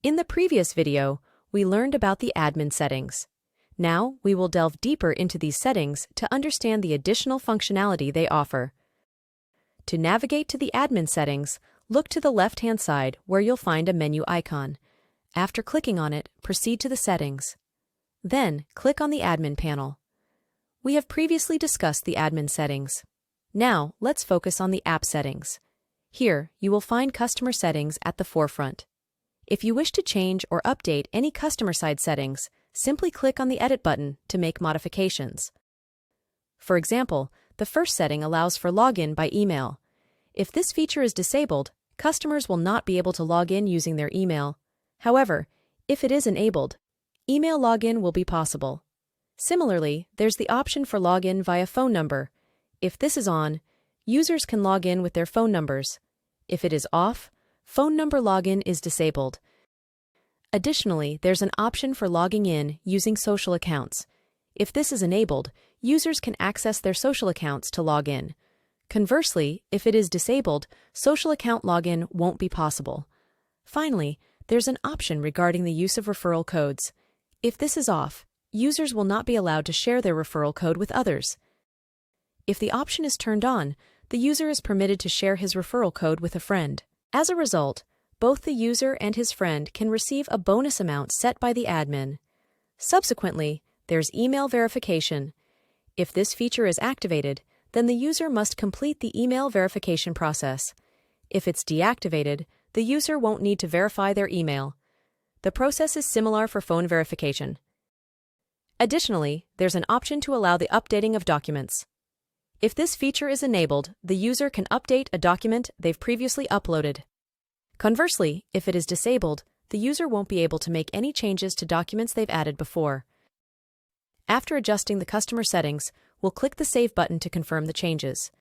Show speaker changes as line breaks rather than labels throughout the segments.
In the previous video, we learned about the admin settings. Now, we will delve deeper into these settings to understand the additional functionality they offer. To navigate to the admin settings, look to the left-hand side where you'll find a menu icon. After clicking on it, proceed to the settings. Then, click on the admin panel. We have previously discussed the admin settings. Now, let's focus on the app settings. Here, you will find customer settings at the forefront. If you wish to change or update any customer-side settings, simply click on the Edit button to make modifications. For example, the first setting allows for login by email. If this feature is disabled, customers will not be able to log in using their email. However, if it is enabled, email login will be possible. Similarly, there's the option for login via phone number. If this is on, users can log in with their phone numbers. If it is off, phone number login is disabled. Additionally, there's an option for logging in using social accounts. If this is enabled, users can access their social accounts to log in. Conversely, if it is disabled, social account login won't be possible. Finally, there's an option regarding the use of referral codes. If this is off, users will not be allowed to share their referral code with others. If the option is turned on, the user is permitted to share his referral code with a friend. As a result, both the user and his friend can receive a bonus amount set by the admin. Subsequently, there's email verification. If this feature is activated, then the user must complete the email verification process. If it's deactivated, the user won't need to verify their email. The process is similar for phone verification. Additionally, there's an option to allow the updating of documents. If this feature is enabled, the user can update a document they've previously uploaded. Conversely, if it is disabled, the user won't be able to make any changes to documents they've added before. After adjusting the customer settings, we'll click the Save button to confirm the changes.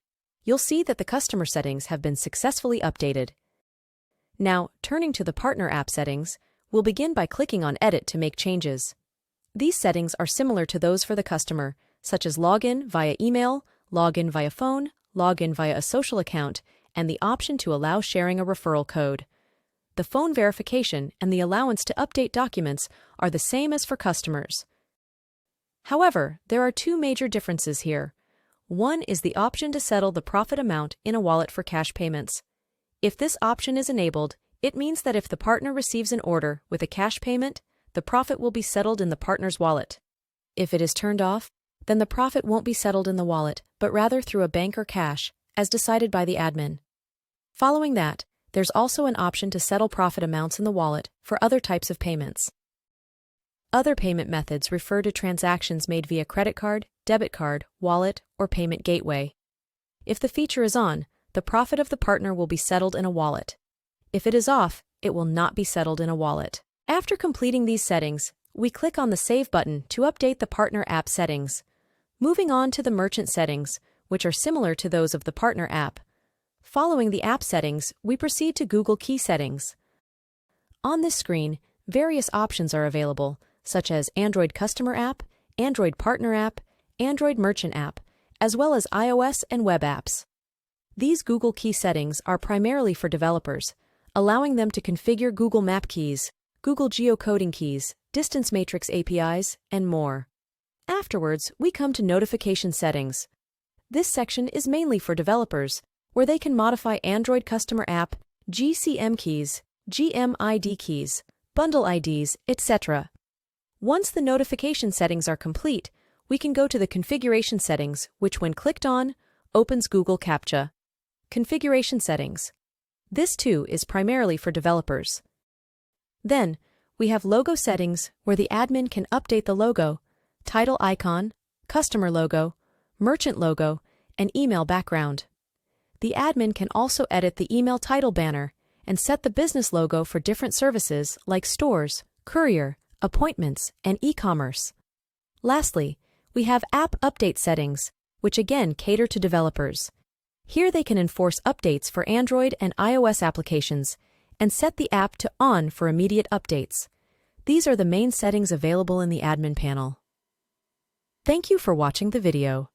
You'll see that the customer settings have been successfully updated. Now, turning to the partner app settings, we'll begin by clicking on Edit to make changes. These settings are similar to those for the customer, such as login via email, login via phone, login via a social account, and the option to allow sharing a referral code. The phone verification and the allowance to update documents are the same as for customers. However, there are two major differences here. One is the option to settle the profit amount in a wallet for cash payments. If this option is enabled, it means that if the partner receives an order with a cash payment, the profit will be settled in the partner's wallet. If it is turned off, then the profit won't be settled in the wallet, but rather through a bank or cash, as decided by the admin. Following that, there's also an option to settle profit amounts in the wallet for other types of payments. Other payment methods refer to transactions made via credit card, debit card, wallet, or payment gateway. If the feature is on, the profit of the partner will be settled in a wallet. If it is off, it will not be settled in a wallet. After completing these settings, we click on the Save button to update the partner app settings. Moving on to the merchant settings, which are similar to those of the partner app. Following the app settings, we proceed to Google Key settings. On this screen, various options are available, such as Android Customer App, Android Partner App, Android Merchant App, as well as iOS and web apps. These Google Key settings are primarily for developers, allowing them to configure Google Map keys, Google geocoding keys, distance matrix APIs, and more. Afterwards, we come to notification settings. This section is mainly for developers, where they can modify Android Customer App, GCM keys, GMID keys, bundle IDs, etc. Once the notification settings are complete, we can go to the configuration settings, which when clicked on, opens Google CAPTCHA. Configuration settings. This too is primarily for developers. Then, we have logo settings, where the admin can update the logo, title icon, customer logo, merchant logo, and email background. The admin can also edit the email title banner and set the business logo for different services like stores, courier, appointments, and e-commerce. Lastly, we have app update settings, which again cater to developers. Here they can enforce updates for Android and iOS applications and set the app to on for immediate updates. These are the main settings available in the admin panel. Thank you for watching the video.